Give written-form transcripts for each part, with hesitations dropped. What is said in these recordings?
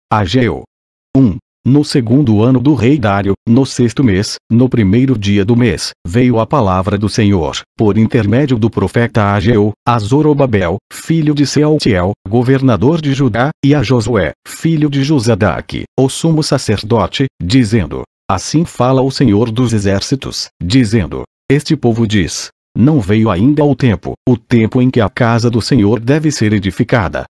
Ageu. 1. No segundo ano do rei Dário, no sexto mês, no primeiro dia do mês, veio a palavra do Senhor, por intermédio do profeta Ageu, a Zorobabel, filho de Sealtiel, governador de Judá, e a Josué, filho de Josadaque, o sumo sacerdote, dizendo: Assim fala o Senhor dos exércitos, dizendo: Este povo diz: Não veio ainda o tempo em que a casa do Senhor deve ser edificada.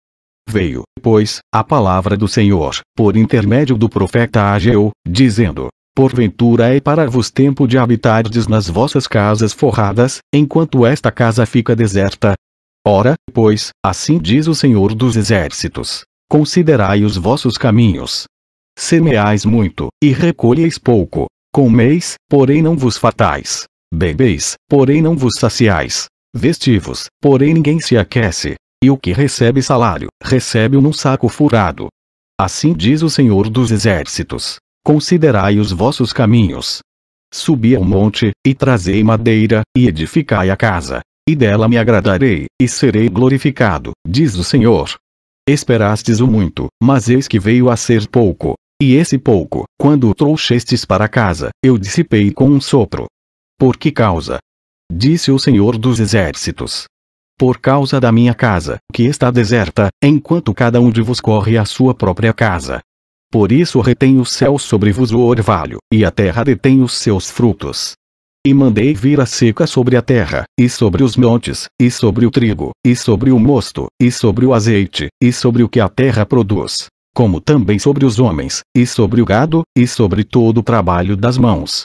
Veio, pois, a palavra do Senhor, por intermédio do profeta Ageu, dizendo: Porventura é para vos tempo de habitardes nas vossas casas forradas, enquanto esta casa fica deserta? Ora, pois, assim diz o Senhor dos exércitos: Considerai os vossos caminhos. Semeais muito, e recolheis pouco. Comeis, porém não vos fartais. Bebeis, porém não vos saciais. Vestivos, porém ninguém se aquece. E o que recebe salário, recebe-o num saco furado. Assim diz o Senhor dos exércitos: Considerai os vossos caminhos. Subi ao monte, e trazei madeira, e edificai a casa. E dela me agradarei, e serei glorificado, diz o Senhor. Esperastes o muito, mas eis que veio a ser pouco. E esse pouco, quando o trouxestes para casa, eu dissipei com um sopro. Por que causa? Disse o Senhor dos exércitos. Por causa da minha casa, que está deserta, enquanto cada um de vos corre à sua própria casa. Por isso retém o céu sobre vos o orvalho, e a terra detém os seus frutos. E mandei vir a seca sobre a terra, e sobre os montes, e sobre o trigo, e sobre o mosto, e sobre o azeite, e sobre o que a terra produz, como também sobre os homens, e sobre o gado, e sobre todo o trabalho das mãos.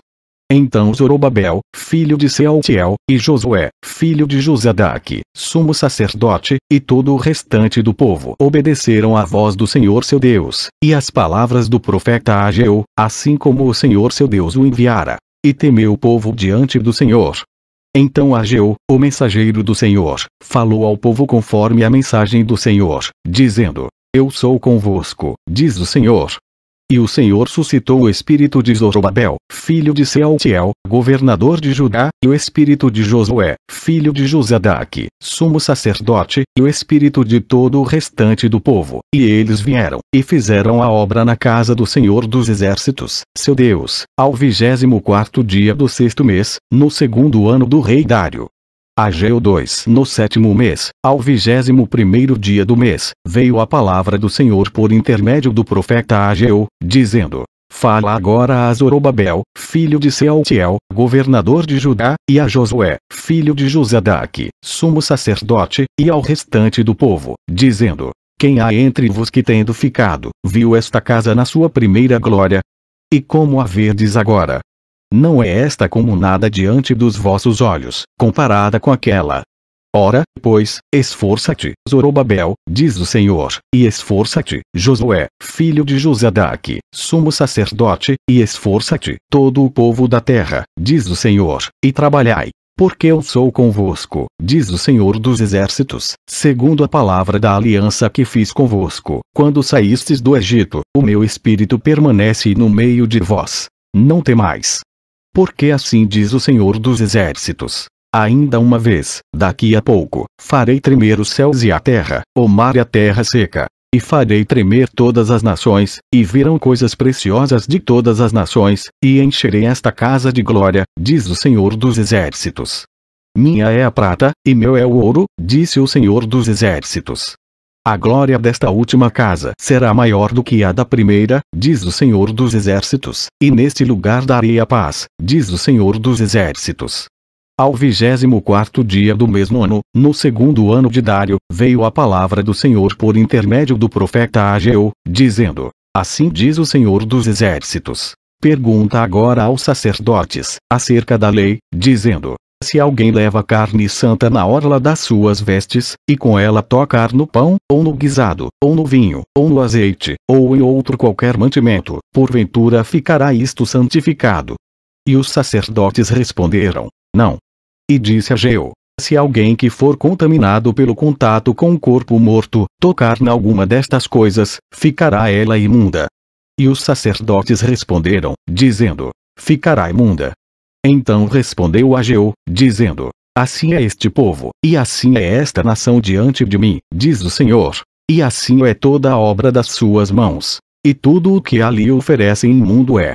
Então Zorobabel, filho de Sealtiel, e Josué, filho de Josadaque, sumo sacerdote, e todo o restante do povo obedeceram à voz do Senhor seu Deus, e às palavras do profeta Ageu, assim como o Senhor seu Deus o enviara. E temeu o povo diante do Senhor. Então Ageu, o mensageiro do Senhor, falou ao povo conforme a mensagem do Senhor, dizendo: Eu sou convosco, diz o Senhor. E o Senhor suscitou o espírito de Zorobabel, filho de Sealtiel, governador de Judá, e o espírito de Josué, filho de Josadaque, sumo sacerdote, e o espírito de todo o restante do povo. E eles vieram, e fizeram a obra na casa do Senhor dos exércitos, seu Deus, ao 24º dia do sexto mês, no segundo ano do rei Dário. Ageu 2. No sétimo mês, ao 21º dia do mês, veio a palavra do Senhor por intermédio do profeta Ageu, dizendo: Fala agora a Zorobabel, filho de Sealtiel, governador de Judá, e a Josué, filho de Josadaque, sumo sacerdote, e ao restante do povo, dizendo: Quem há entre vos que tendo ficado, viu esta casa na sua primeira glória? E como a verdes agora? Não é esta como nada diante dos vossos olhos, comparada com aquela. Ora, pois, esforça-te, Zorobabel, diz o Senhor, e esforça-te, Josué, filho de Josadaque, sumo sacerdote, e esforça-te, todo o povo da terra, diz o Senhor, e trabalhai. Porque eu sou convosco, diz o Senhor dos exércitos, segundo a palavra da aliança que fiz convosco, quando saístes do Egito, o meu espírito permanece no meio de vós. Não temais. Porque assim diz o Senhor dos exércitos: Ainda uma vez, daqui a pouco, farei tremer os céus e a terra, o mar e a terra seca. E farei tremer todas as nações, e virão coisas preciosas de todas as nações, e encherei esta casa de glória, diz o Senhor dos exércitos. Minha é a prata, e meu é o ouro, disse o Senhor dos exércitos. A glória desta última casa será maior do que a da primeira, diz o Senhor dos exércitos, e neste lugar darei a paz, diz o Senhor dos exércitos. Ao 24º dia do mesmo ano, no segundo ano de Dário, veio a palavra do Senhor por intermédio do profeta Ageu, dizendo: Assim diz o Senhor dos exércitos. Pergunta agora aos sacerdotes, acerca da lei, dizendo: Se alguém leva carne santa na orla das suas vestes, e com ela tocar no pão, ou no guisado, ou no vinho, ou no azeite, ou em outro qualquer mantimento, porventura ficará isto santificado? E os sacerdotes responderam: Não. E disse Ageu: Se alguém que for contaminado pelo contato com o corpo morto, tocar em alguma destas coisas, ficará ela imunda. E os sacerdotes responderam, dizendo: Ficará imunda. Então respondeu Ageu, dizendo: Assim é este povo, e assim é esta nação diante de mim, diz o Senhor, e assim é toda a obra das suas mãos. e tudo o que ali oferecem imundo é.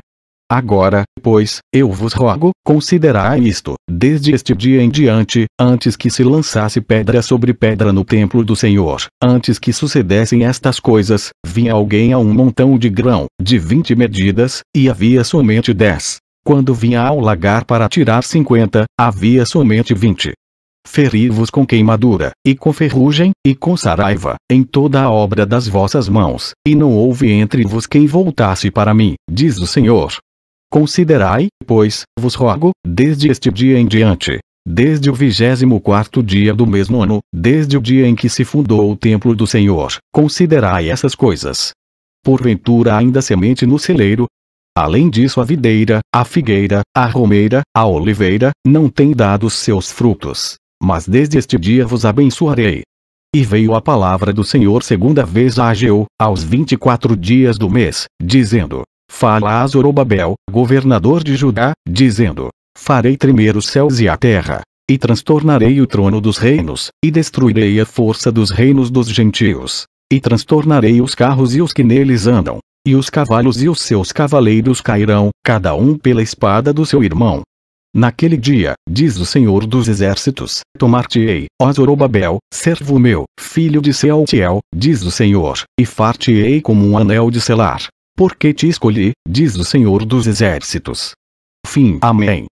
Agora, pois, eu vos rogo, considerai isto, desde este dia em diante, antes que se lançasse pedra sobre pedra no templo do Senhor, antes que sucedessem estas coisas, vinha alguém a um montão de grão, de 20 medidas, e havia somente 10. Quando vinha ao lagar para tirar 50, havia somente 20. Feri-vos com queimadura, e com ferrugem, e com saraiva, em toda a obra das vossas mãos, e não houve entre vos quem voltasse para mim, diz o Senhor. Considerai, pois, vos rogo, desde este dia em diante, desde o 24º dia do mês nono, desde o dia em que se fundou o templo do Senhor, considerai essas coisas. Porventura ainda semente no celeiro? Além disso a videira, a figueira, a romeira, a oliveira, não têm dado seus frutos. Mas desde este dia vos abençoarei. E veio a palavra do Senhor segunda vez a Ageu, aos 24 dias do mês, dizendo: Fala a Zorobabel, governador de Judá, dizendo: Farei tremer os céus e a terra, e transtornarei o trono dos reinos, e destruirei a força dos reinos dos gentios, e transtornarei os carros e os que neles andam, e os cavalos e os seus cavaleiros cairão, cada um pela espada do seu irmão. Naquele dia, diz o Senhor dos Exércitos, tomar-te-ei, ó Zorobabel, servo meu, filho de Sealtiel, diz o Senhor, e far-te-ei como um anel de selar. Porque te escolhi, diz o Senhor dos Exércitos. Fim. Amém.